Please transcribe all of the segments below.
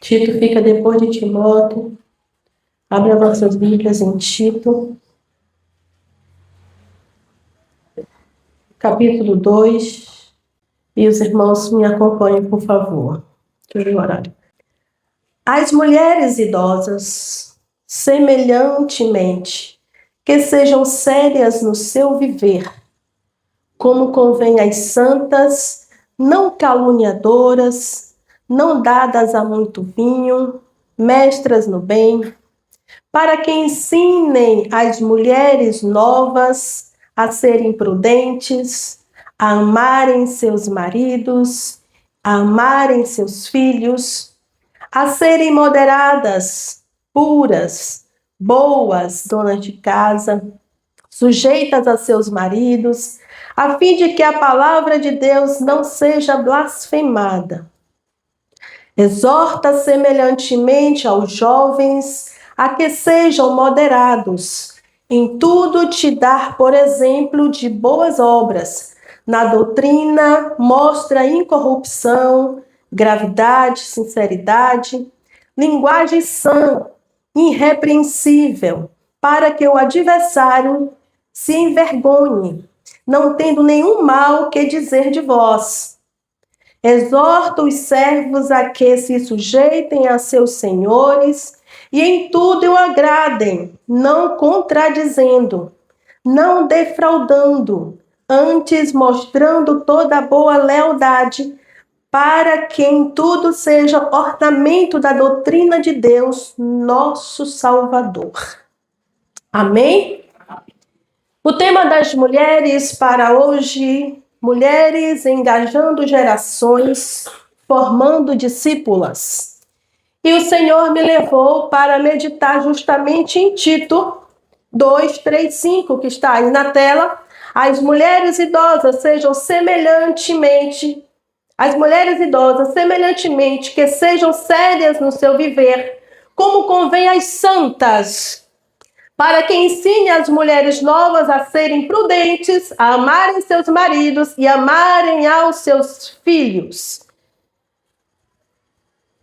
Tito fica depois de Timóteo. Abre as nossas Bíblias em Tito, capítulo 2. E os irmãos me acompanhem, por favor. Deixa eu ver o horário. As mulheres idosas, semelhantemente, que sejam sérias no seu viver, como convém às santas, não caluniadoras, não dadas a muito vinho, mestras no bem, para que ensinem as mulheres novas a serem prudentes, a amarem seus maridos, a amarem seus filhos, a serem moderadas, puras, boas, donas de casa, sujeitas a seus maridos, a fim de que a palavra de Deus não seja blasfemada. Exorta semelhantemente aos jovens a que sejam moderados, em tudo te dar por exemplo de boas obras. Na doutrina, mostra incorrupção, gravidade, sinceridade, linguagem sã, irrepreensível, para que o adversário se envergonhe, não tendo nenhum mal que dizer de vós. Exorta os servos a que se sujeitem a seus senhores e em tudo o agradem, não contradizendo, não defraudando, antes mostrando toda a boa lealdade, para que em tudo seja ornamento da doutrina de Deus, nosso Salvador. Amém? O tema das mulheres para hoje: mulheres engajando gerações, formando discípulas. E o Senhor me levou para meditar justamente em Tito 2, 3, 5, que está aí na tela. As mulheres idosas semelhantemente, que sejam sérias no seu viver, como convém às santas, para que ensine as mulheres novas a serem prudentes, a amarem seus maridos e amarem aos seus filhos.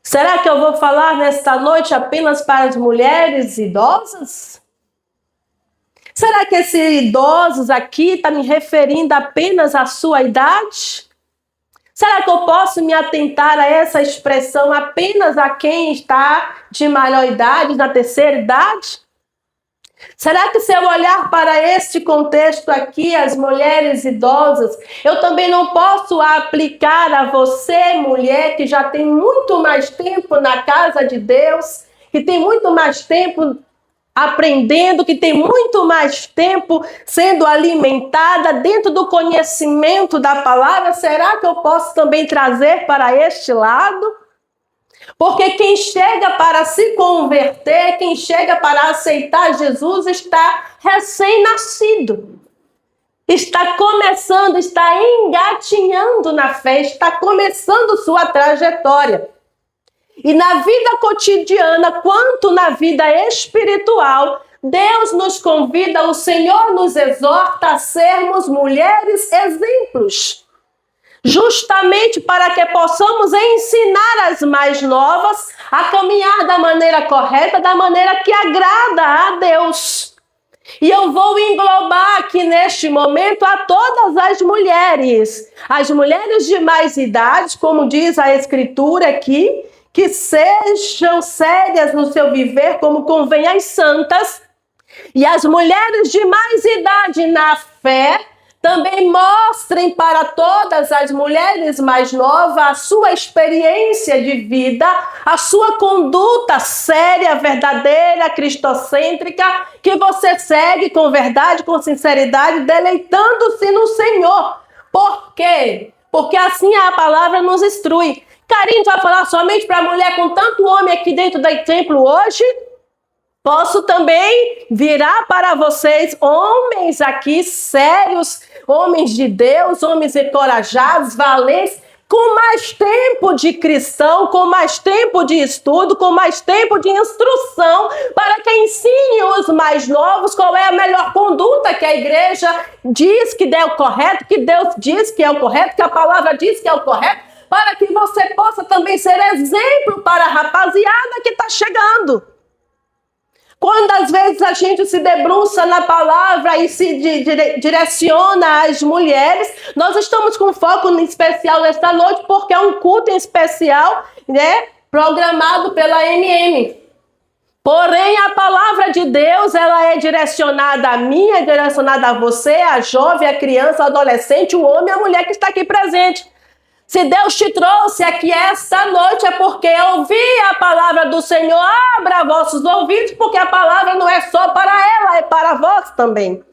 Será que eu vou falar nesta noite apenas para as mulheres idosas? Será que esses idosos aqui está me referindo apenas à sua idade? Será que eu posso me atentar a essa expressão apenas a quem está de maior idade, na terceira idade? Será que se eu olhar para este contexto aqui, as mulheres idosas, eu também não posso aplicar a você, mulher, que já tem muito mais tempo na casa de Deus, que tem muito mais tempo aprendendo, que tem muito mais tempo sendo alimentada dentro do conhecimento da palavra? Será que eu posso também trazer para este lado? Porque quem chega para se converter, quem chega para aceitar Jesus, está recém-nascido. Está começando, está engatinhando na fé, está começando sua trajetória. E na vida cotidiana, quanto na vida espiritual, Deus nos convida, o Senhor nos exorta a sermos mulheres exemplos. Justamente para que possamos ensinar as mais novas a caminhar da maneira correta, da maneira que agrada a Deus. E eu vou englobar aqui neste momento a todas as mulheres de mais idade, como diz a Escritura aqui, que sejam sérias no seu viver, como convém às santas, e as mulheres de mais idade na fé, também mostrem para todas as mulheres mais novas a sua experiência de vida, a sua conduta séria, verdadeira, cristocêntrica, que você segue com verdade, com sinceridade, deleitando-se no Senhor. Por quê? Porque assim a palavra nos instrui. Carinho, vai falar somente para a mulher com tanto homem aqui dentro do templo hoje? Posso também virar para vocês, homens aqui sérios, homens de Deus, homens encorajados, valentes, com mais tempo de cristão, com mais tempo de estudo, com mais tempo de instrução, para que ensine os mais novos qual é a melhor conduta que a igreja diz que é o correto, que Deus diz que é o correto, que a palavra diz que é o correto, para que você possa também ser exemplo para a rapaziada que está chegando. Quando às vezes a gente se debruça na palavra e se direciona às mulheres, nós estamos com foco especial nesta noite porque é um culto em especial, né, programado pela MM. Porém, a palavra de Deus, ela é direcionada a mim, é direcionada a você, a jovem, a criança, a adolescente, o homem, a mulher que está aqui presente. Se Deus te trouxe aqui esta noite é porque ouvi a palavra do Senhor. Abra vossos ouvidos, porque a palavra não é só para ela, é para vós também.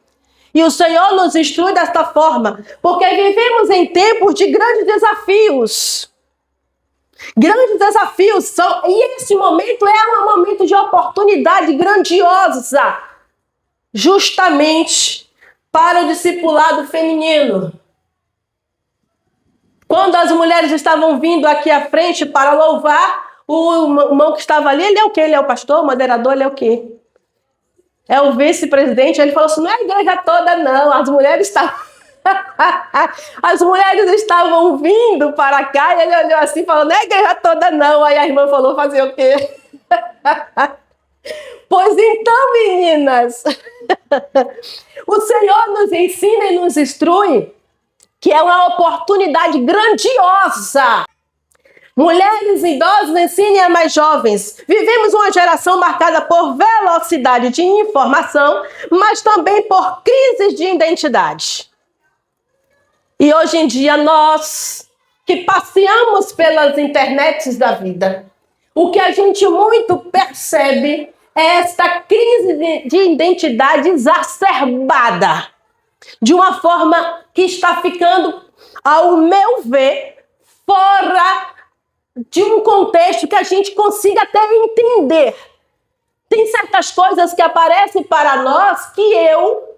E o Senhor nos instrui desta forma, porque vivemos em tempos de grandes desafios. Grandes desafios são, e esse momento é um momento de oportunidade grandiosa, justamente para o discipulado feminino. Quando as mulheres estavam vindo aqui à frente para louvar, o irmão que estava ali, ele é o quê? Ele é o pastor, o moderador, ele é o quê? É o vice-presidente. Ele falou assim, não é a igreja toda não, as mulheres estavam... As mulheres estavam vindo para cá e ele olhou assim e falou, não é a igreja toda não. Aí a irmã falou, fazer o quê? Pois então, meninas, o Senhor nos ensina e nos instrui que é uma oportunidade grandiosa. Mulheres e idosos ensinem a mais jovens. Vivemos uma geração marcada por velocidade de informação, mas também por crises de identidade. E hoje em dia nós que passeamos pelas internets da vida, o que a gente muito percebe é esta crise de identidade exacerbada, de uma forma que está ficando, ao meu ver, fora de um contexto que a gente consiga até entender. Tem certas coisas que aparecem para nós que eu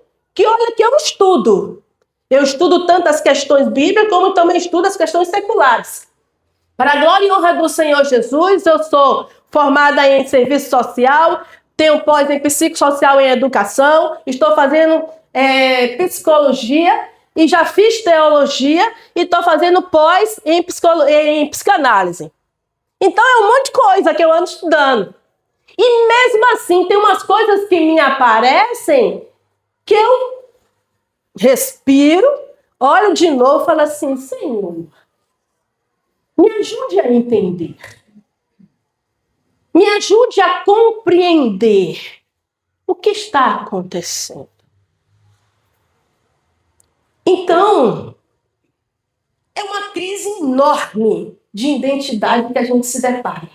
estudo. Eu estudo tanto as questões bíblicas como também estudo as questões seculares. Para a glória e honra do Senhor Jesus, eu sou formada em serviço social, tenho pós em psicossocial e educação, estou fazendo psicologia e já fiz teologia e estou fazendo pós em psicanálise. Então é um monte de coisa que eu ando estudando. E mesmo assim tem umas coisas que me aparecem que eu respiro, olho de novo e falo assim, Senhor, me ajude a entender. Me ajude a compreender o que está acontecendo. Então, é uma crise enorme de identidade que a gente se depara.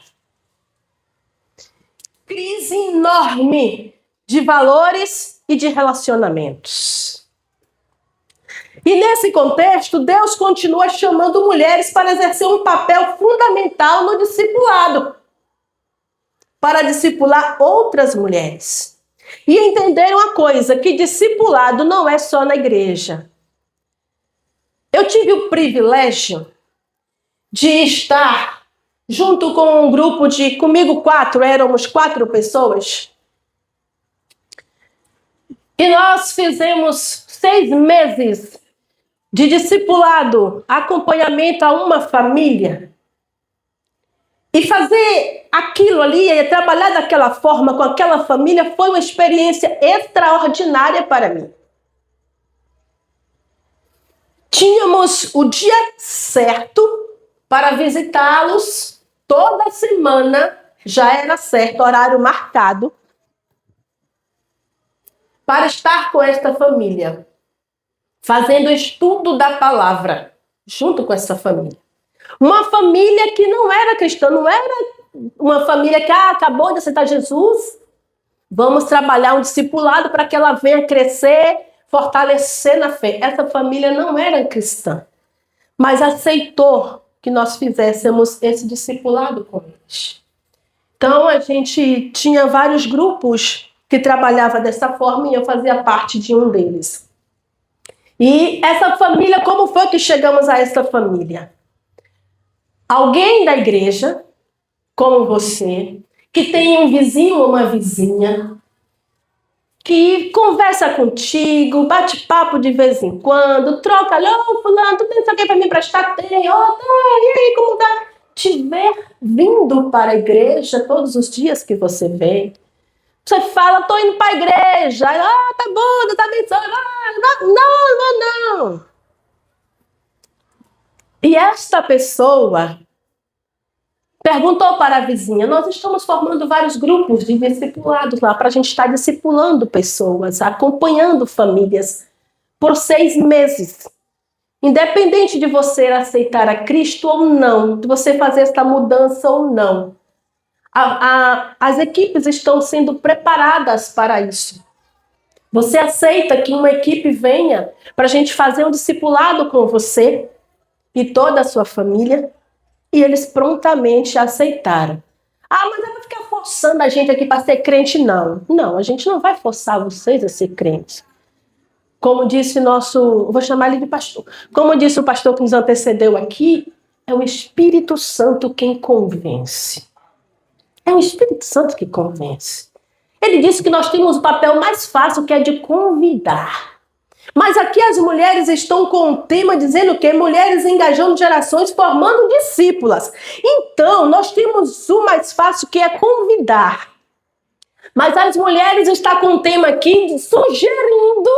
Crise enorme de valores e de relacionamentos. E nesse contexto, Deus continua chamando mulheres para exercer um papel fundamental no discipulado, para discipular outras mulheres. E entender uma coisa, que discipulado não é só na igreja. Eu tive o privilégio de estar junto com um grupo éramos 4 pessoas. E nós fizemos 6 meses de discipulado, acompanhamento a uma família. E fazer aquilo ali, trabalhar daquela forma com aquela família, foi uma experiência extraordinária para mim. Tínhamos o dia certo para visitá-los toda semana, já era certo, horário marcado, para estar com esta família, fazendo estudo da palavra, junto com essa família. Uma família que não era cristã, não era uma família que acabou de aceitar Jesus. Vamos trabalhar um discipulado para que ela venha crescer, fortalecer na fé. Essa família não era cristã, mas aceitou que nós fizéssemos esse discipulado com eles. Então a gente tinha vários grupos que trabalhavam dessa forma e eu fazia parte de um deles. E essa família, como foi que chegamos a essa família? Alguém da igreja, como você, que tem um vizinho ou uma vizinha, que conversa contigo, bate papo de vez em quando, troca, ô fulano, tu tem isso aqui pra me emprestar? Tem, tá, e aí, como tá? te ver vindo para a igreja todos os dias que você vem. Você fala, estou indo para a igreja. Ah, tá bom, Deus abençoe. Não. E esta pessoa perguntou para a vizinha, nós estamos formando vários grupos de discipulados lá, para a gente estar discipulando pessoas, acompanhando famílias por 6 meses. Independente de você aceitar a Cristo ou não, de você fazer essa mudança ou não, as equipes estão sendo preparadas para isso. Você aceita que uma equipe venha para a gente fazer um discipulado com você e toda a sua família? E eles prontamente aceitaram. Ah, mas vai ficar forçando a gente aqui para ser crente? Não. Não, a gente não vai forçar vocês a ser crentes. Como disse vou chamar ele de pastor. Como disse o pastor que nos antecedeu aqui, é o Espírito Santo quem convence. É o Espírito Santo que convence. Ele disse que nós temos o papel mais fácil, que é de convidar. Mas aqui as mulheres estão com o tema dizendo que mulheres engajando gerações, formando discípulas. Então, nós temos o mais fácil, que é convidar. Mas as mulheres estão com o tema aqui sugerindo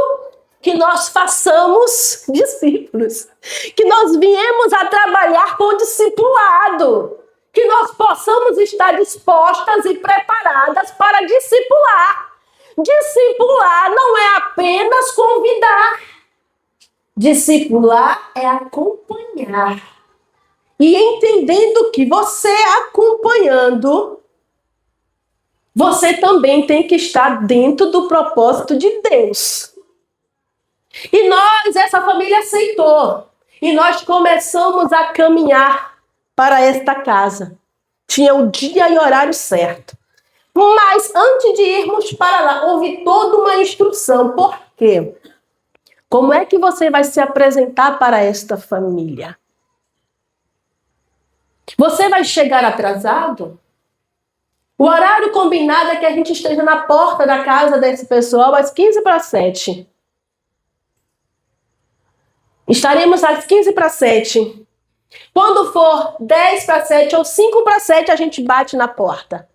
que nós façamos discípulos. Que nós viemos a trabalhar com o discipulado. Que nós possamos estar dispostas e preparadas para discipular. Discipular não é apenas convidar. Discipular é acompanhar. E entendendo que você acompanhando, você também tem que estar dentro do propósito de Deus. E essa família aceitou. E nós começamos a caminhar para esta casa. Tinha o dia e horário certo. Mas antes de irmos para lá, houve toda uma instrução. Por quê? Como é que você vai se apresentar para esta família? Você vai chegar atrasado? O horário combinado é que a gente esteja na porta da casa desse pessoal às 6:45. Estaremos às 6:45. Quando for 6:50 ou 5:50, a gente bate na porta.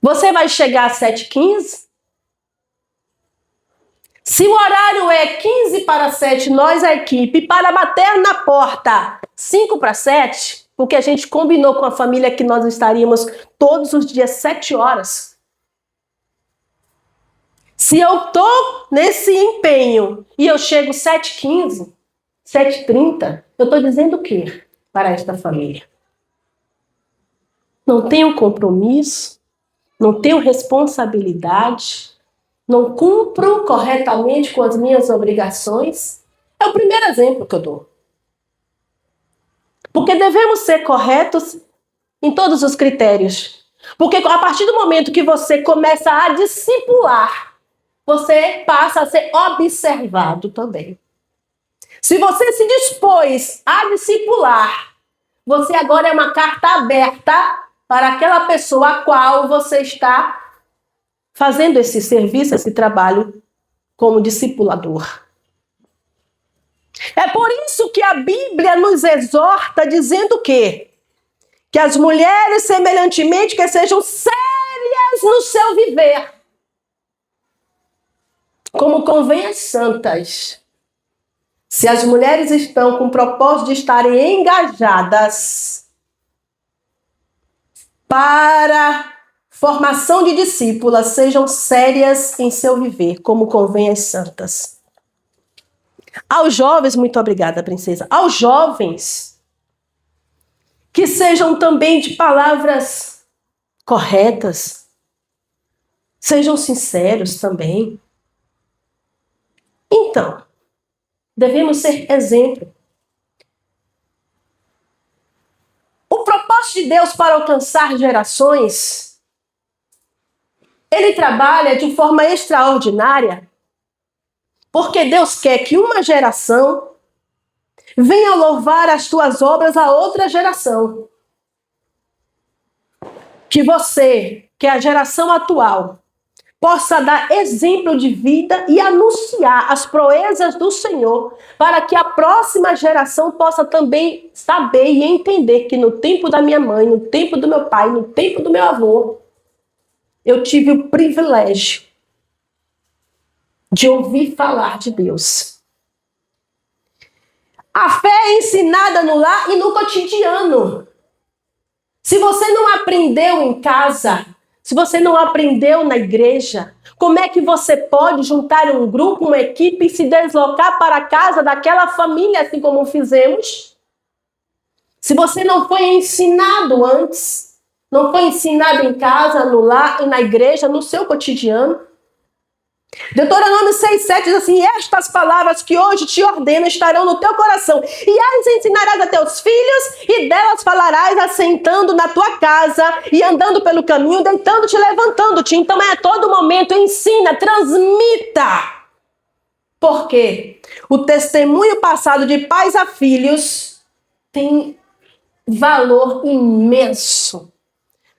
Você vai chegar às 7:15? Se o horário é 6:45, nós, a equipe, para bater na porta 5:07, porque a gente combinou com a família que nós estaríamos todos os dias 7 horas. Se eu estou nesse empenho e eu chego 7:15, 7:30, eu estou dizendo o quê para esta família? Não tenho compromisso, não tenho responsabilidade, não cumpro corretamente com as minhas obrigações. É o primeiro exemplo que eu dou. Porque devemos ser corretos em todos os critérios. Porque a partir do momento que você começa a discipular, você passa a ser observado também. Se você se dispôs a discipular, você agora é uma carta aberta para aquela pessoa a qual você está fazendo esse serviço, esse trabalho como discipulador. É por isso que a Bíblia nos exorta dizendo que as mulheres, semelhantemente, que sejam sérias no seu viver, como convém às santas. Se as mulheres estão com o propósito de estarem engajadas para formação de discípulas, sejam sérias em seu viver, como convém às santas. Aos jovens, muito obrigada, princesa. Aos jovens, que sejam também de palavras corretas, sejam sinceros também. Então, devemos ser exemplo. O propósito de Deus para alcançar gerações, ele trabalha de forma extraordinária, porque Deus quer que uma geração venha louvar as tuas obras a outra geração. Que você, que é a geração atual, possa dar exemplo de vida e anunciar as proezas do Senhor, para que a próxima geração possa também saber e entender que no tempo da minha mãe, no tempo do meu pai, no tempo do meu avô, eu tive o privilégio de ouvir falar de Deus. A fé é ensinada no lar e no cotidiano. Se você não aprendeu em casa, se você não aprendeu na igreja, como é que você pode juntar um grupo, uma equipe e se deslocar para a casa daquela família, assim como fizemos? Se você não foi ensinado antes, não foi ensinado em casa, no lar, na igreja, no seu cotidiano. Deuteronômio 6,7 diz assim: estas palavras que hoje te ordeno estarão no teu coração, e as ensinarás a teus filhos, e delas falarás assentando na tua casa, e andando pelo caminho, deitando-te e levantando-te. Então é a todo momento, ensina, transmita. Por quê? O testemunho passado de pais a filhos tem valor imenso.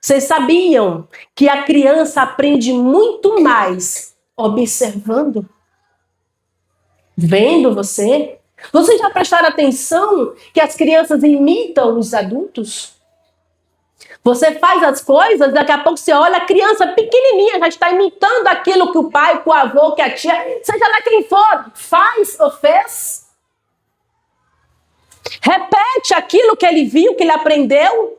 Vocês sabiam que a criança aprende muito mais observando? Vendo você? Vocês já prestaram atenção que as crianças imitam os adultos? Você faz as coisas, daqui a pouco você olha, a criança pequenininha já está imitando aquilo que o pai, que o avô, que a tia, seja lá quem for, faz ou fez. Repete aquilo que ele viu, que ele aprendeu,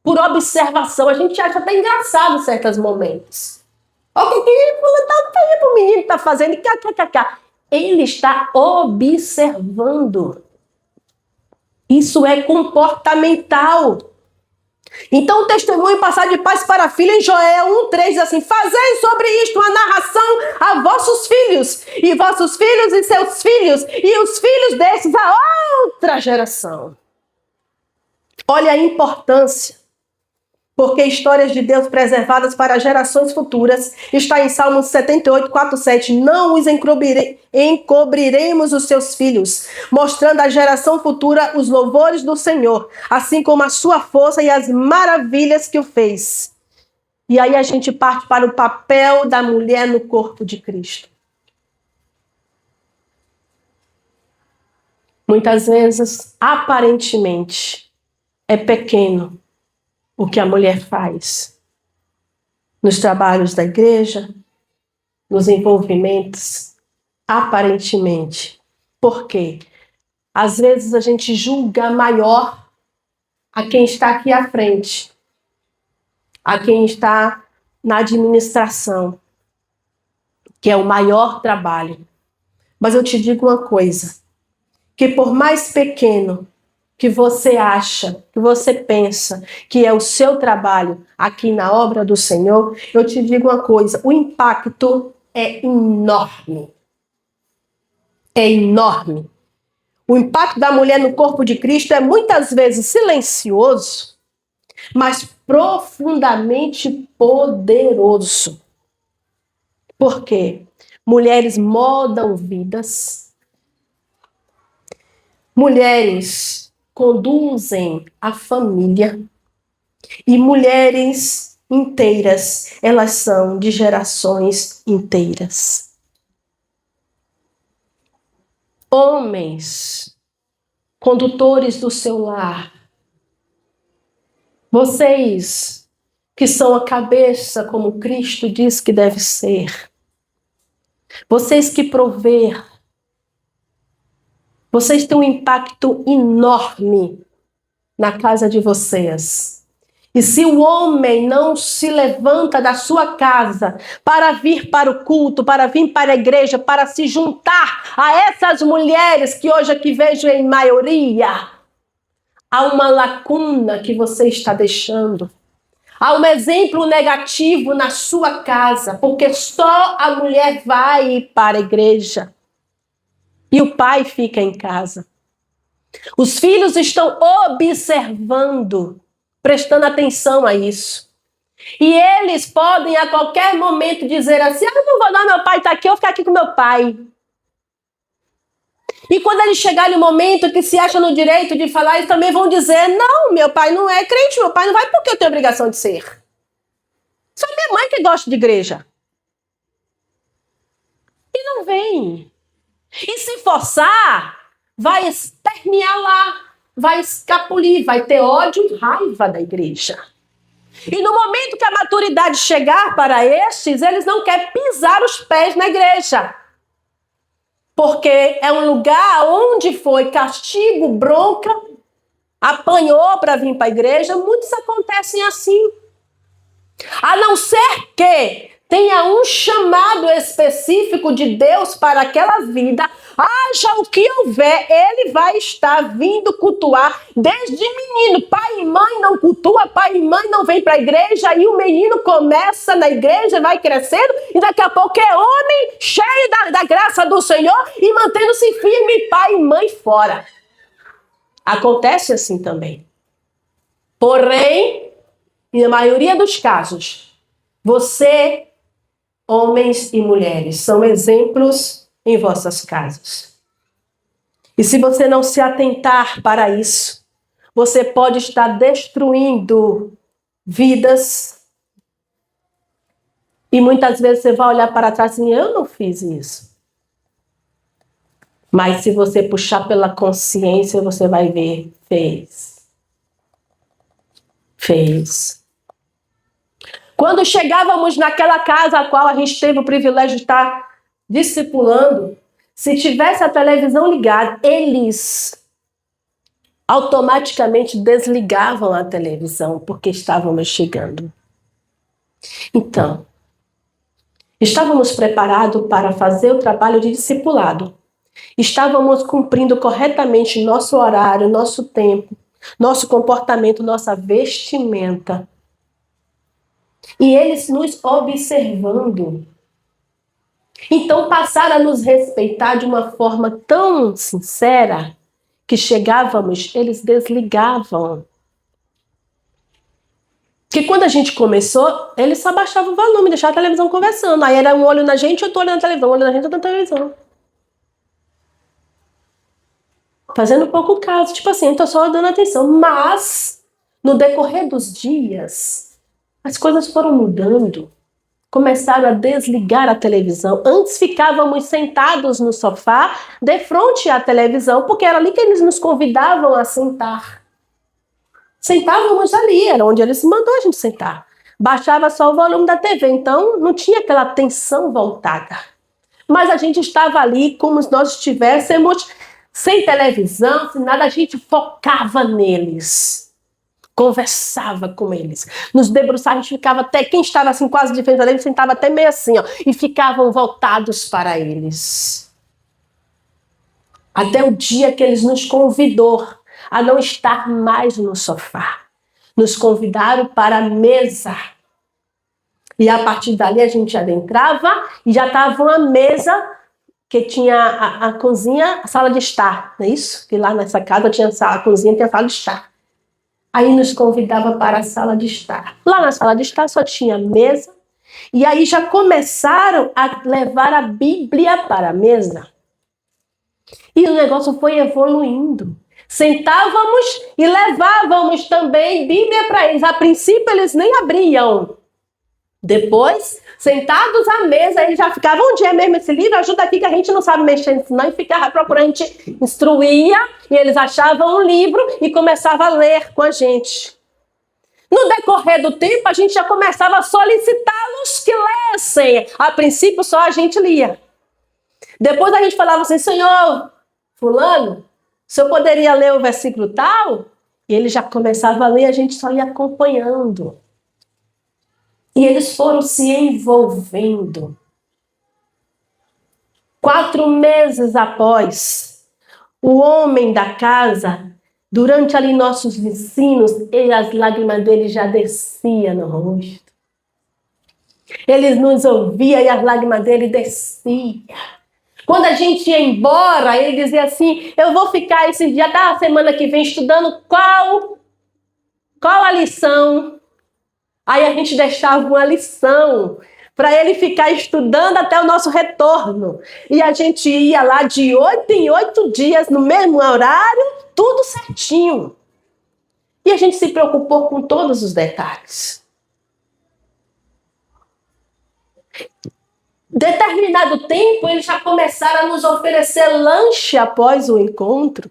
por observação. A gente acha até engraçado em certos momentos. O que o menino está fazendo? Ele está observando. Isso é comportamental. Então o testemunho passado de pais para filhos em Joel 1,3 diz assim: fazei sobre isto uma narração a vossos filhos, e vossos filhos e seus filhos, e os filhos desses a outra geração. Olha a importância. Porque histórias de Deus preservadas para gerações futuras está em Salmos 78, 4, 7. Não os encobriremos os seus filhos, mostrando à geração futura os louvores do Senhor, assim como a sua força e as maravilhas que o fez. E aí a gente parte para o papel da mulher no corpo de Cristo. Muitas vezes, aparentemente, é pequeno o que a mulher faz nos trabalhos da igreja, nos envolvimentos, aparentemente. Por quê? Às vezes a gente julga maior a quem está aqui à frente, a quem está na administração, que é o maior trabalho. Mas eu te digo uma coisa, que por mais pequeno que você acha, que você pensa que é o seu trabalho aqui na obra do Senhor, eu te digo uma coisa, o impacto é enorme. É enorme. O impacto da mulher no corpo de Cristo é muitas vezes silencioso, mas profundamente poderoso. Por quê? Mulheres moldam vidas. Mulheres conduzem a família, e mulheres inteiras, elas são de gerações inteiras. Homens, condutores do seu lar, vocês que são a cabeça como Cristo diz que deve ser, vocês que prover, vocês têm um impacto enorme na casa de vocês. E se o homem não se levanta da sua casa para vir para o culto, para vir para a igreja, para se juntar a essas mulheres que hoje aqui vejo em maioria, há uma lacuna que você está deixando. Há um exemplo negativo na sua casa, porque só a mulher vai para a igreja. E o pai fica em casa. Os filhos estão observando, prestando atenção a isso. E eles podem a qualquer momento dizer assim: eu não vou não, meu pai está aqui, eu vou ficar aqui com meu pai. E quando eles chegarem no momento que se acham no direito de falar, eles também vão dizer: não, meu pai não é crente, meu pai não vai porque eu tenho obrigação de ser. Só minha mãe que gosta de igreja. não vem. E se forçar, vai espernear lá, vai escapulir, vai ter ódio e raiva da igreja. E no momento que a maturidade chegar para estes, eles não querem pisar os pés na igreja. Porque é um lugar onde foi castigo, bronca, apanhou para vir para a igreja. Muitos acontecem assim. A não ser que tenha um chamado específico de Deus para aquela vida, haja o que houver, ele vai estar vindo cultuar desde menino. Pai e mãe não cultua, pai e mãe não vem para a igreja, e o menino começa na igreja, vai crescendo, e daqui a pouco é homem, cheio da graça do Senhor, e mantendo-se firme, pai e mãe fora. Acontece assim também. Porém, na maioria dos casos, você, homens e mulheres, são exemplos em vossas casas. E se você não se atentar para isso, você pode estar destruindo vidas. E muitas vezes você vai olhar para trás e dizer, eu não fiz isso. Mas se você puxar pela consciência, você vai ver, fez. Quando chegávamos naquela casa a qual a gente teve o privilégio de estar discipulando, se tivesse a televisão ligada, eles automaticamente desligavam a televisão porque estávamos chegando. Então, estávamos preparados para fazer o trabalho de discipulado. Estávamos cumprindo corretamente nosso horário, nosso tempo, nosso comportamento, nossa vestimenta. E eles nos observando. Então passaram a nos respeitar de uma forma tão sincera que chegávamos, eles desligavam. Porque quando a gente começou, eles só baixavam o volume, deixavam a televisão conversando. Aí era um olho na gente, outro olho na televisão, um olho na gente, outro na televisão. Fazendo pouco caso, tipo assim, tô só dando atenção. Mas, no decorrer dos dias, as coisas foram mudando. Começaram a desligar a televisão. Antes ficávamos sentados no sofá, de frente à televisão, porque era ali que eles nos convidavam a sentar. Sentávamos ali, era onde eles mandou a gente sentar. Baixava só o volume da TV, então não tinha aquela atenção voltada. Mas a gente estava ali como se nós estivéssemos sem televisão, sem nada, a gente focava neles. Conversava com eles, nos debruçava, a gente ficava até, quem estava assim quase de frente a eles, sentava até meio assim, ó, e ficavam voltados para eles. Até o dia que eles nos convidou a não estar mais no sofá. Nos convidaram para a mesa. E a partir dali a gente adentrava e já estava uma mesa que tinha a cozinha, a sala de estar, não é isso? Que lá nessa casa tinha a cozinha, tinha a sala de estar. Aí nos convidava para a sala de estar. Lá na sala de estar só tinha mesa. E aí já começaram a levar a Bíblia para a mesa. E o negócio foi evoluindo. Sentávamos e levávamos também Bíblia para eles. A princípio eles nem abriam. Depois, sentados à mesa, eles já ficavam, onde é mesmo esse livro? Ajuda aqui que a gente não sabe mexer nisso não. E ficava procurando, a gente instruía e eles achavam um livro e começavam a ler com a gente. No decorrer do tempo, a gente já começava a solicitá-los que lessem. A princípio, só a gente lia. Depois a gente falava assim, Senhor, fulano, o senhor poderia ler o versículo tal? E ele já começava a ler, a gente só ia acompanhando. E eles foram se envolvendo. 4 meses após, o homem da casa, durante ali nossos ensinos, as lágrimas dele já desciam no rosto. Eles nos ouviam e as lágrimas dele desciam. Quando a gente ia embora, ele dizia assim, eu vou ficar esse dia da semana que vem estudando qual a lição. Aí a gente deixava uma lição para ele ficar estudando até o nosso retorno. E a gente ia lá de 8 em 8 dias, no mesmo horário, tudo certinho. E a gente se preocupou com todos os detalhes. Determinado tempo, eles já começaram a nos oferecer lanche após o encontro.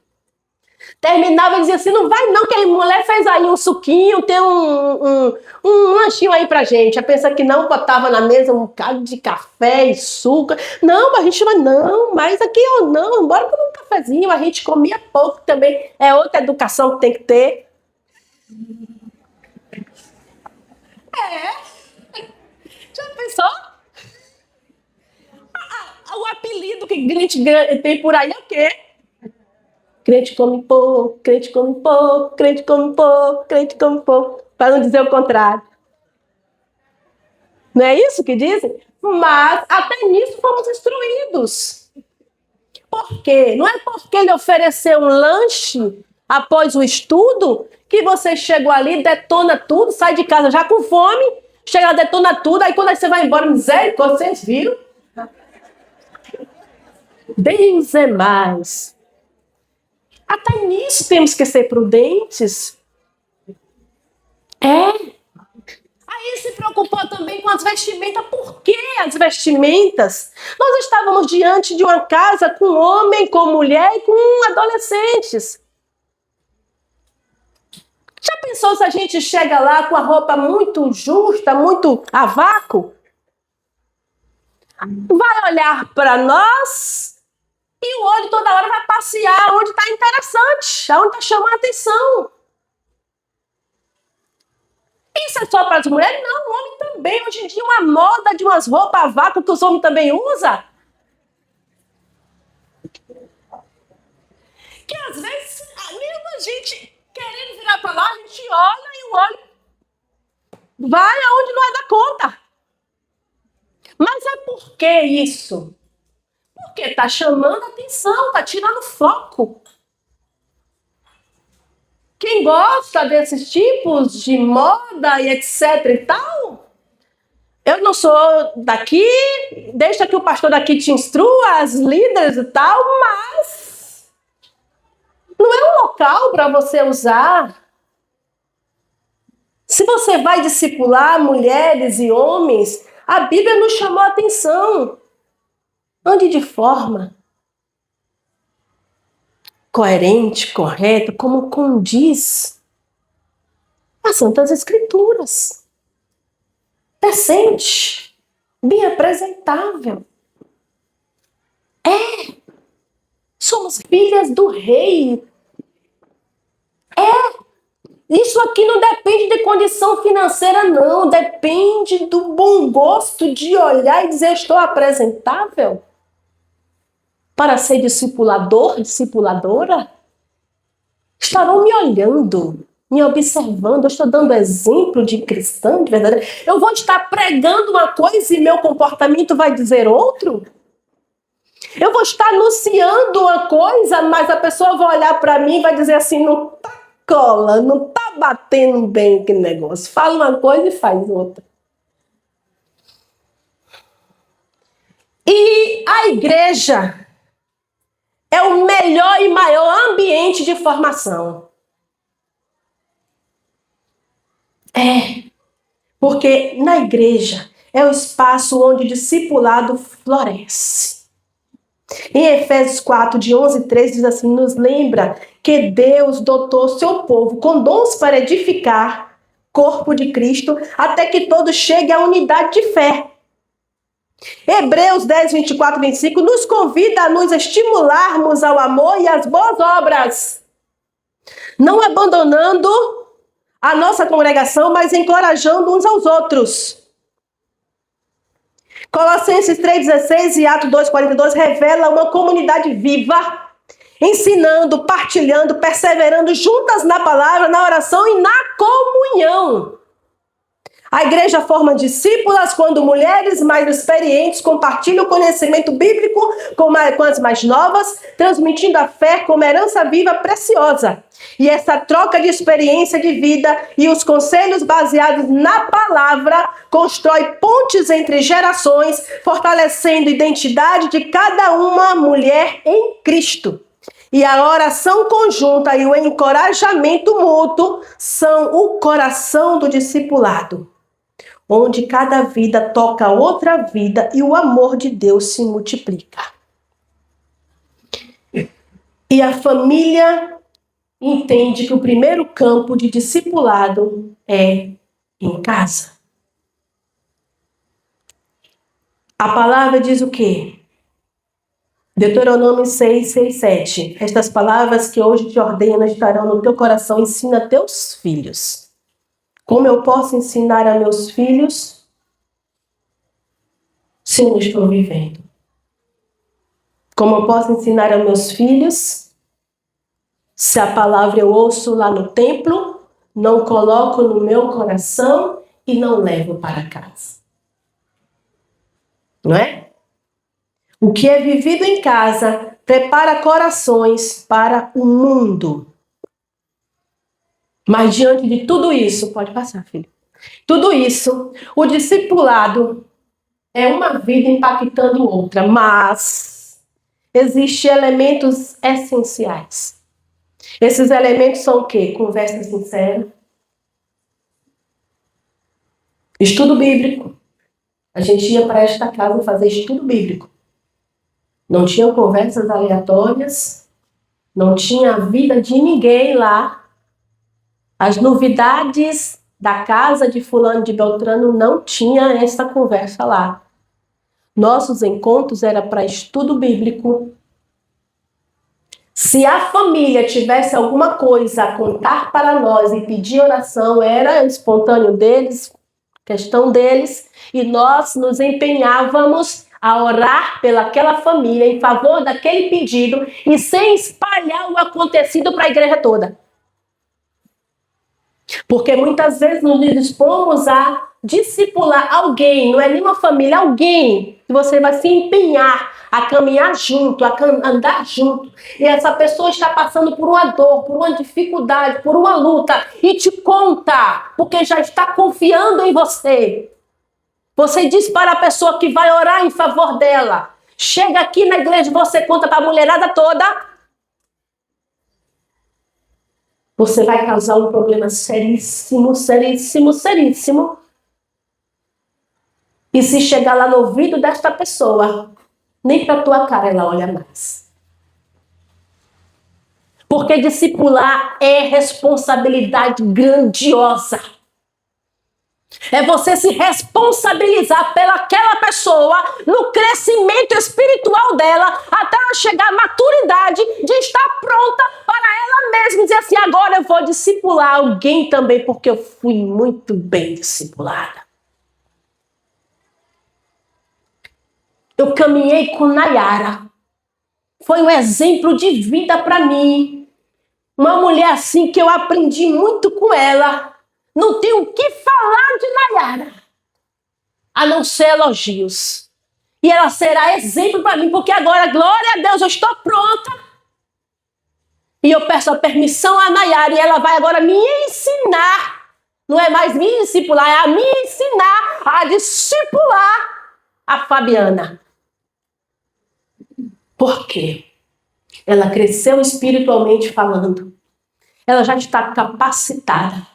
Terminava e dizia assim, não vai não, que a mulher fez aí um suquinho, tem um lanchinho aí pra gente. A pensa que não, botava na mesa um bocado de café e suco. Não, a gente vai, não, mas aqui eu não, bora comer um cafezinho, a gente comia pouco também. É outra educação que tem que ter. Já pensou? O apelido que crente tem por aí é o quê? Crente come pouco, crente come pouco, crente come pouco, crente come pouco. Para não dizer o contrário. Não é isso que dizem? Mas até nisso fomos instruídos. Por quê? Não é porque ele ofereceu um lanche após o estudo que você chegou ali, detona tudo, sai de casa já com fome, chega, detona tudo, aí quando você vai embora, misericórdia, vocês viram? Deus é mais. Até nisso temos que ser prudentes. Aí se preocupou também com as vestimentas. Por que as vestimentas? Nós estávamos diante de uma casa com homem, com mulher e com adolescentes. Já pensou se a gente chega lá com a roupa muito justa, muito a vácuo? Vai olhar para nós e o olho toda hora vai passear onde está interessante, onde está chamando a atenção. Isso é só para as mulheres? Não, o homem também. Hoje em dia, uma moda de umas roupas a vácuo que os homens também usam. Que às vezes, mesmo a gente querendo virar para lá, a gente olha e o olho vai aonde não é da conta. Mas é por que isso? Porque está chamando a atenção, está tirando foco. Quem gosta desses tipos de moda e etc e tal, eu não sou daqui, deixa que o pastor daqui te instrua, as líderes e tal, mas não é um local para você usar. Se você vai discipular mulheres e homens, a Bíblia nos chamou a atenção. Ande de forma coerente, correta, como condiz as Santas Escrituras. Decente, bem apresentável. Somos filhas do rei. Isso aqui não depende de condição financeira, não. Depende do bom gosto de olhar e dizer, estou apresentável para ser discipulador, discipuladora. Estarão me olhando, me observando, eu estou dando exemplo de cristão, de verdade. Eu vou estar pregando uma coisa e meu comportamento vai dizer outro? Eu vou estar anunciando uma coisa, mas a pessoa vai olhar para mim e vai dizer assim, não tá colando, não tá batendo bem aquele negócio. Fala uma coisa e faz outra. E a igreja é o melhor e maior ambiente de formação. Porque na igreja é o espaço onde o discipulado floresce. Em Efésios 4, de 11 e 13, diz assim, nos lembra que Deus dotou seu povo com dons para edificar corpo de Cristo, até que todos cheguem à unidade de fé. Hebreus 10, 24 e 25 nos convida a nos estimularmos ao amor e às boas obras, não abandonando a nossa congregação, mas encorajando uns aos outros. Colossenses 3,16 e Atos 2,42 revela uma comunidade viva, ensinando, partilhando, perseverando juntas na palavra, na oração e na comunhão. A igreja forma discípulas quando mulheres mais experientes compartilham o conhecimento bíblico com as mais novas, transmitindo a fé como herança viva preciosa. E essa troca de experiência de vida e os conselhos baseados na palavra constrói pontes entre gerações, fortalecendo a identidade de cada uma mulher em Cristo. E a oração conjunta e o encorajamento mútuo são o coração do discipulado. onde cada vida toca outra vida e o amor de Deus se multiplica. E a família entende que o primeiro campo de discipulado é em casa. A palavra diz o quê? Deuteronômio 6, 6, 7. Estas palavras que hoje te ordeno estarão no teu coração, ensina a teus filhos. Como eu posso ensinar a meus filhos se eu não estou vivendo? Como eu posso ensinar a meus filhos se a palavra eu ouço lá no templo, não coloco no meu coração e não levo para casa? Não é? O que é vivido em casa prepara corações para o mundo. Mas diante de tudo isso, pode passar, filho. Tudo isso, o discipulado é uma vida impactando outra, mas existem elementos essenciais. Esses elementos são o quê? Conversa sincera, estudo bíblico. A gente ia para esta casa fazer estudo bíblico. Não tinha conversas aleatórias, não tinha a vida de ninguém lá. As novidades da casa de fulano de Beltrano não tinha essa conversa lá. Nossos encontros eram para estudo bíblico. Se a família tivesse alguma coisa a contar para nós e pedir oração, era espontâneo deles, questão deles, e nós nos empenhávamos a orar pelaquela família em favor daquele pedido e sem espalhar o acontecido para a igreja toda. Porque muitas vezes nos dispomos a discipular alguém, não é nenhuma família, alguém que você vai se empenhar a caminhar junto, a andar junto. E essa pessoa está passando por uma dor, por uma dificuldade, por uma luta e te conta, porque já está confiando em você. Você diz para a pessoa que vai orar em favor dela. Chega aqui na igreja e você conta para a mulherada toda. Você vai causar um problema seríssimo, seríssimo, seríssimo. E se chegar lá no ouvido desta pessoa, nem para a tua cara ela olha mais. Porque discipular é responsabilidade grandiosa. É você se responsabilizar pelaquela pessoa no crescimento espiritual dela até ela chegar à maturidade de estar pronta para ela mesma dizer assim, agora eu vou discipular alguém também porque eu fui muito bem discipulada. Eu caminhei com Nayara. Foi um exemplo de vida para mim. Uma mulher assim que eu aprendi muito com ela. Não tenho o que falar de Nayara, a não ser elogios. E ela será exemplo para mim, porque agora, glória a Deus, eu estou pronta. E eu peço a permissão a Nayara e ela vai agora me ensinar. Não é mais me discipular, é a me ensinar a discipular a Fabiana. Por quê? Ela cresceu espiritualmente falando. Ela já está capacitada.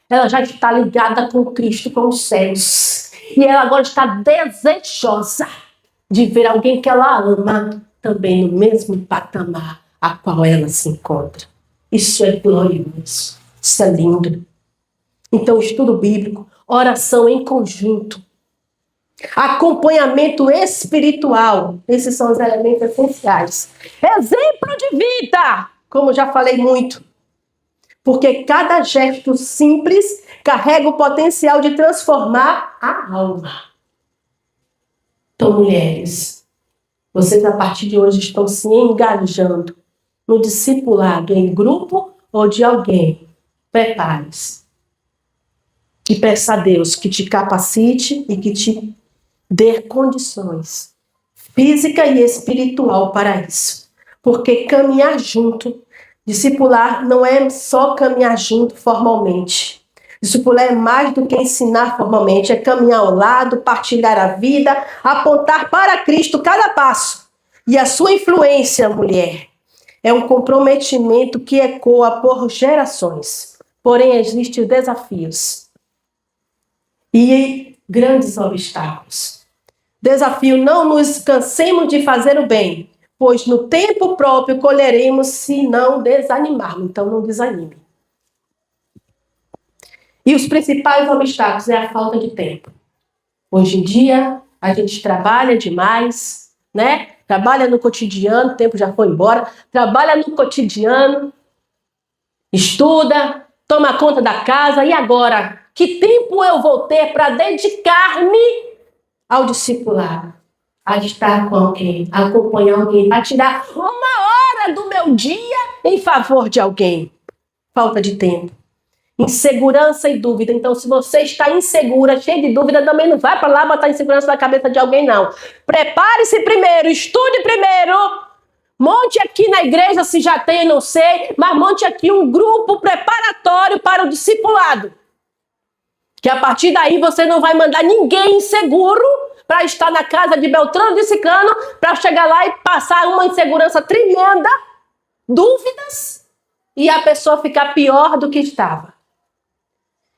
Ela já está ligada com Cristo, com os céus. E ela agora está desejosa de ver alguém que ela ama também no mesmo patamar a qual ela se encontra. Isso é glorioso. Isso é lindo. Então, estudo bíblico, oração em conjunto, acompanhamento espiritual. Esses são os elementos essenciais. Exemplo de vida, como já falei muito. Porque cada gesto simples carrega o potencial de transformar a alma. Então, mulheres, vocês a partir de hoje estão se engajando no discipulado em grupo ou de alguém. Prepare-se. E peça a Deus que te capacite e que te dê condições física e espiritual para isso. Porque caminhar junto, discipular não é só caminhar junto formalmente. Discipular é mais do que ensinar formalmente, é caminhar ao lado, partilhar a vida, apontar para Cristo cada passo. E a sua influência, mulher, é um comprometimento que ecoa por gerações. Porém, existem desafios. E grandes obstáculos. Desafio: não nos cansemos de fazer o bem, pois no tempo próprio colheremos se não desanimarmos. Então não desanime. E os principais obstáculos é a falta de tempo. Hoje em dia, a gente trabalha demais, né? Trabalha no cotidiano, o tempo já foi embora. Trabalha no cotidiano, estuda, toma conta da casa. E agora? Que tempo eu vou ter para dedicar-me ao discipulado? A estar com alguém, a acompanhar alguém, a tirar uma hora do meu dia em favor de alguém. Falta de tempo. Insegurança e dúvida. Então, se você está insegura, cheia de dúvida, também não vai para lá botar insegurança na cabeça de alguém, não. Prepare-se primeiro, estude primeiro. Monte aqui na igreja, se já tem, eu não sei, mas monte aqui um grupo preparatório para o discipulado. Que a partir daí você não vai mandar ninguém inseguro para estar na casa de Beltrano de Ciclano, para chegar lá e passar uma insegurança tremenda, dúvidas, e a pessoa ficar pior do que estava.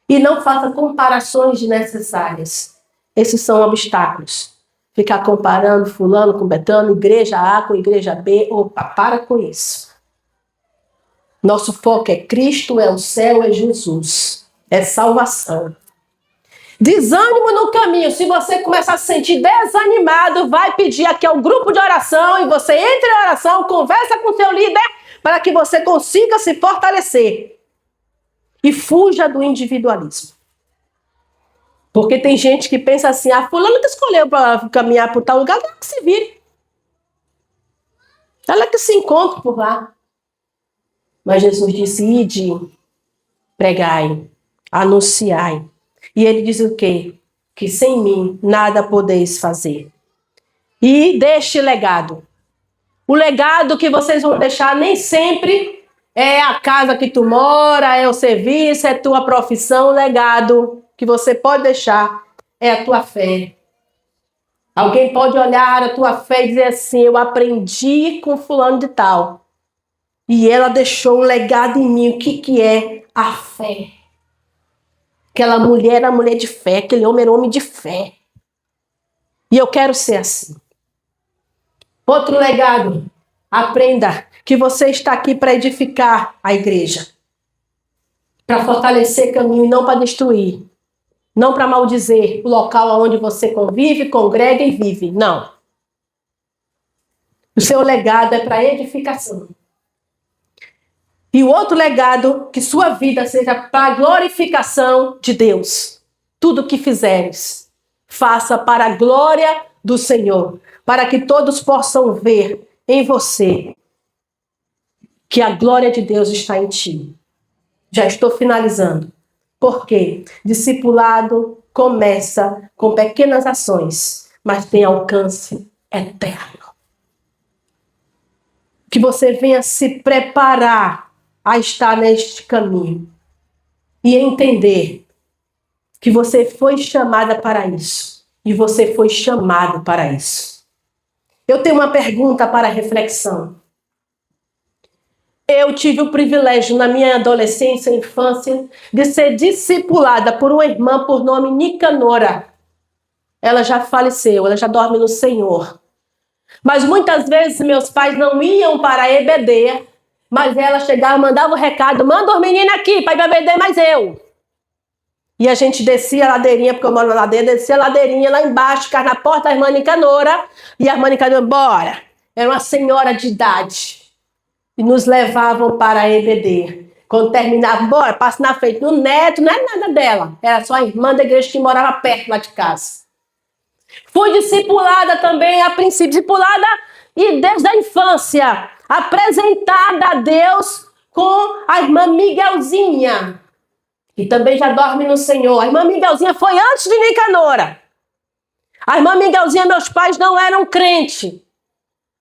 E não faça comparações desnecessárias. Esses são obstáculos. Ficar comparando fulano com Betano, igreja A com igreja B. Opa, para com isso. Nosso foco é Cristo, é o céu, é Jesus. É salvação. Desânimo no caminho. Se você começar a se sentir desanimado, vai pedir aqui ao grupo de oração e você entra em oração, conversa com seu líder para que você consiga se fortalecer. E fuja do individualismo. Porque tem gente que pensa assim, fulano que escolheu para caminhar por tal lugar, ela que se vire. Ela que se encontra por lá. Mas Jesus disse, ide, pregai, anunciai. E ele diz o quê? Que sem mim nada podeis fazer. E deixe legado. O legado que vocês vão deixar nem sempre é a casa que tu mora, é o serviço, é tua profissão. O legado que você pode deixar é a tua fé. Alguém pode olhar a tua fé e dizer assim, eu aprendi com fulano de tal. E ela deixou um legado em mim. O que é a fé? Aquela mulher era mulher de fé, aquele homem era homem de fé. E eu quero ser assim. Outro legado, aprenda que você está aqui para edificar a igreja. Para fortalecer caminho e não para destruir. Não para maldizer o local onde você convive, congrega e vive. Não. O seu legado é para edificação. E o outro legado, que sua vida seja para a glorificação de Deus. Tudo que fizeres, faça para a glória do Senhor. Para que todos possam ver em você que a glória de Deus está em ti. Já estou finalizando. Porque discipulado começa com pequenas ações, mas tem alcance eterno. Que você venha se preparar a estar neste caminho e entender que você foi chamada para isso e você foi chamado para isso. Eu tenho uma pergunta para reflexão. Eu tive o privilégio na minha adolescência e infância de ser discipulada por uma irmã por nome Nicanora. Ela já faleceu, ela já dorme no Senhor. Mas muitas vezes meus pais não iam para a EBD, mas ela chegava, mandava o recado, manda os meninos aqui para a EBD, mas eu. E a gente descia a ladeirinha, porque eu moro na ladeira, descia a ladeirinha lá embaixo, ficava na porta da irmã Nicanora, e a irmã Nicanora, bora. Era uma senhora de idade. E nos levavam para a EBD. Quando terminava, bora, passa na frente. No neto, não era nada dela. Era só a irmã da igreja que morava perto lá de casa. Fui discipulada também, a princípio, discipulada e desde a infância, apresentada a Deus com a irmã Miguelzinha, que também já dorme no Senhor. A irmã Miguelzinha foi antes de Nicanora. A irmã Miguelzinha, meus pais não eram crentes.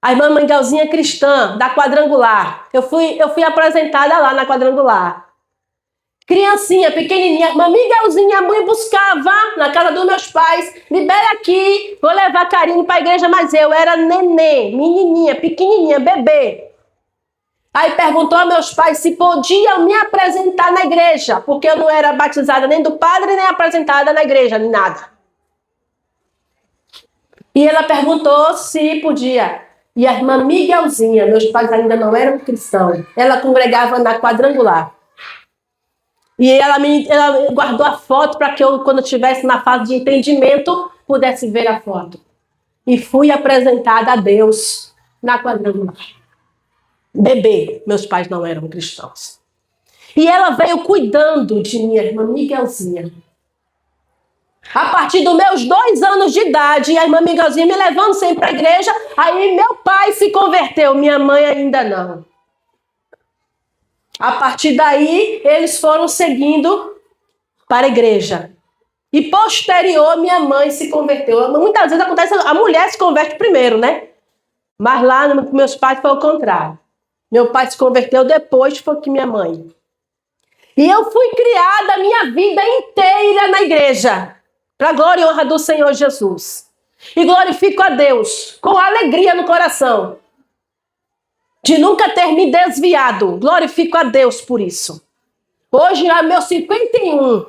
A irmã Miguelzinha cristã, da Quadrangular. Eu fui apresentada lá na Quadrangular. Criancinha, pequenininha, a irmã Miguelzinha, a mãe buscava na casa dos meus pais. Libera aqui, vou levar carinho para a igreja, mas eu era nenê, menininha, pequenininha, bebê. Aí perguntou a meus pais se podiam me apresentar na igreja, porque eu não era batizada nem do padre, nem apresentada na igreja, nem nada. E ela perguntou se podia. E a irmã Miguelzinha, meus pais ainda não eram cristãos, ela congregava na quadrangular. E ela guardou a foto para que eu, quando eu estivesse na fase de entendimento, pudesse ver a foto. E fui apresentada a Deus na quadrangular. Bebê, meus pais não eram cristãos. E ela veio cuidando de minha irmã Miguelzinha. A partir dos meus 2 anos de idade, a irmã Miguelzinha me levando sempre para a igreja, aí meu pai se converteu, minha mãe ainda não. A partir daí, eles foram seguindo para a igreja. E posterior, minha mãe se converteu. Muitas vezes acontece, a mulher se converte primeiro, né? Mas lá, meus pais foi o contrário. Meu pai se converteu depois, foi que minha mãe. E eu fui criada a minha vida inteira na igreja. Para a glória e honra do Senhor Jesus. E glorifico a Deus com alegria no coração. De nunca ter me desviado. Glorifico a Deus por isso. Hoje é meu 51.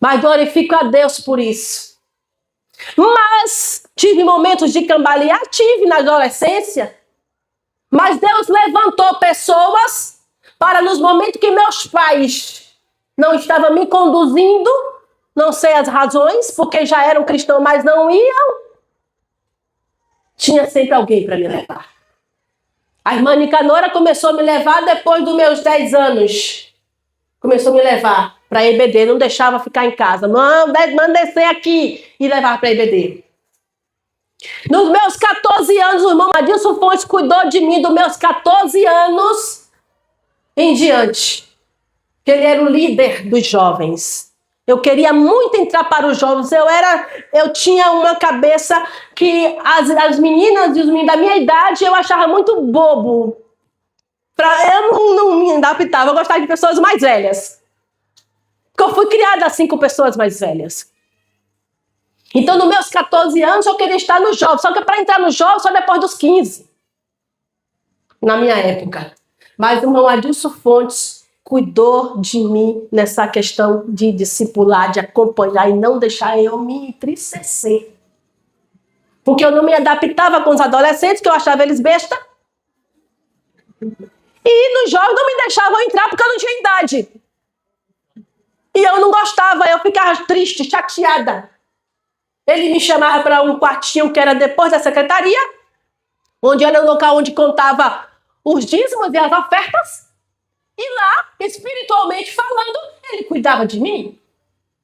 Mas glorifico a Deus por isso. Mas tive momentos de cambalear, tive na adolescência. Mas Deus levantou pessoas para nos momentos que meus pais não estavam me conduzindo, não sei as razões, porque já eram cristãos, mas não iam. Tinha sempre alguém para me levar. A irmã Nicanora começou a me levar depois dos meus 10 anos. Começou a me levar para a EBD, não deixava ficar em casa. Manda descer aqui e levar para a EBD. Nos meus 14 anos, o irmão Adilson Fontes cuidou de mim dos meus 14 anos em diante. Ele era o líder dos jovens. Eu queria muito entrar para os jovens. Eu tinha uma cabeça que as meninas e os meninos da minha idade eu achava muito bobo. Eu não me adaptava, eu gostava de pessoas mais velhas. Porque eu fui criada assim com pessoas mais velhas. Então, nos meus 14 anos, eu queria estar nos jovens. Só que para entrar nos jovens, só depois dos 15. Na minha época. Mas o irmão Adilson Fontes cuidou de mim nessa questão de discipular, de acompanhar e não deixar eu me entristecer. Porque eu não me adaptava com os adolescentes, que eu achava eles besta. E nos jovens não me deixavam entrar porque eu não tinha idade. E eu não gostava, eu ficava triste, chateada. Ele me chamava para um quartinho que era depois da secretaria, onde era o local onde contava os dízimos e as ofertas. E lá, espiritualmente falando, ele cuidava de mim.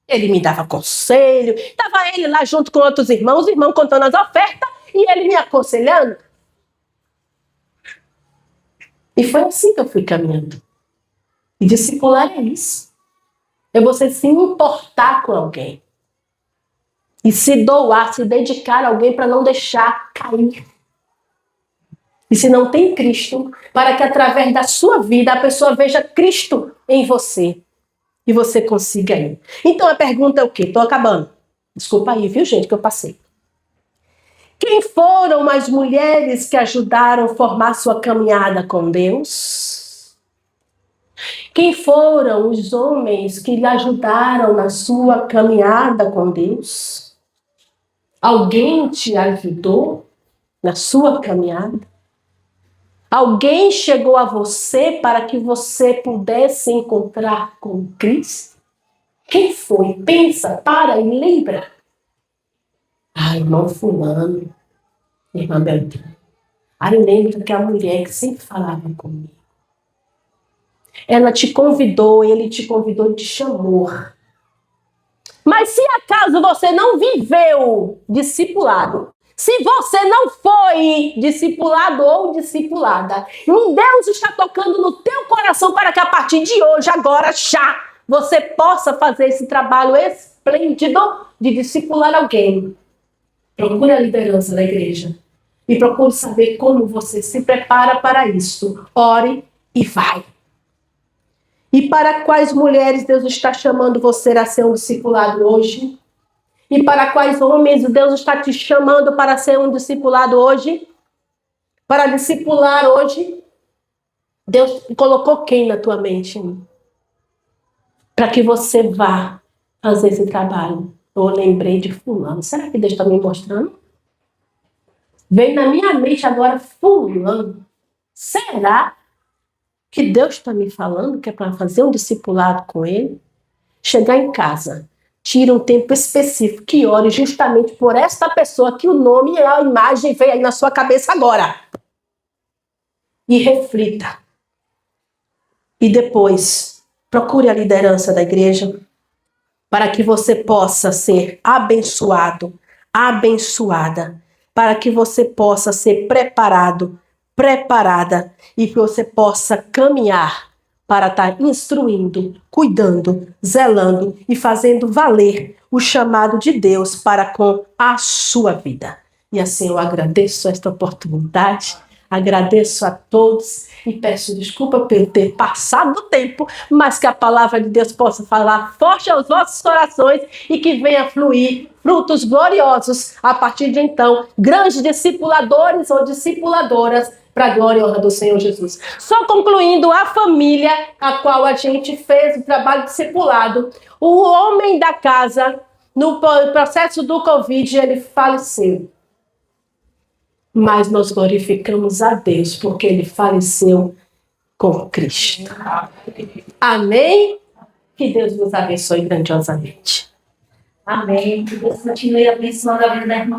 Ele me dava conselho. Estava ele lá junto com outros irmãos, os irmãos contando as ofertas e ele me aconselhando. E foi assim que eu fui caminhando. E discipular é isso. É você se importar com alguém. E se doar, se dedicar a alguém para não deixar cair. E se não tem Cristo, para que através da sua vida a pessoa veja Cristo em você. E você consiga ir. Então a pergunta é o quê? Estou acabando. Desculpa aí, viu, gente, que eu passei. Quem foram as mulheres que ajudaram a formar sua caminhada com Deus? Quem foram os homens que lhe ajudaram na sua caminhada com Deus? Alguém te ajudou na sua caminhada? Alguém chegou a você para que você pudesse encontrar com Cristo? Quem foi? Pensa, para e lembra. Irmão fulano, irmã Beltrana. Lembra que a mulher que sempre falava comigo. Ela te convidou, ele te convidou e te chamou. Mas se acaso você não viveu discipulado, se você não foi discipulado ou discipulada, Deus está tocando no teu coração para que a partir de hoje, agora, já, você possa fazer esse trabalho esplêndido de discipular alguém. Procure a liderança da igreja e procure saber como você se prepara para isso. Ore e vai. E para quais mulheres Deus está chamando você a ser um discipulado hoje? E para quais homens Deus está te chamando para ser um discipulado hoje? Para discipular hoje? Deus colocou quem na tua mente? Para que você vá fazer esse trabalho. Eu lembrei de fulano. Será que Deus está me mostrando? Veio na minha mente agora fulano. Será que Deus está me falando que é para fazer um discipulado com ele? Chegar em casa, tira um tempo específico que ore justamente por esta pessoa que o nome e a imagem veio aí na sua cabeça agora. E reflita. E depois, procure a liderança da igreja para que você possa ser abençoado, abençoada, para que você possa ser preparado, preparada e que você possa caminhar para estar instruindo, cuidando, zelando e fazendo valer o chamado de Deus para com a sua vida. E assim eu agradeço esta oportunidade, agradeço a todos e peço desculpa por ter passado do tempo, mas que a palavra de Deus possa falar forte aos vossos corações e que venha fluir frutos gloriosos a partir de então, grandes discipuladores ou discipuladoras para a glória e honra do Senhor Jesus. Só concluindo, a família a qual a gente fez o trabalho discipulado, o homem da casa, no processo do Covid, ele faleceu. Mas nós glorificamos a Deus, porque ele faleceu com Cristo. Amém? Que Deus vos abençoe grandiosamente. Amém. Que Deus continue abençoando a vida da irmã.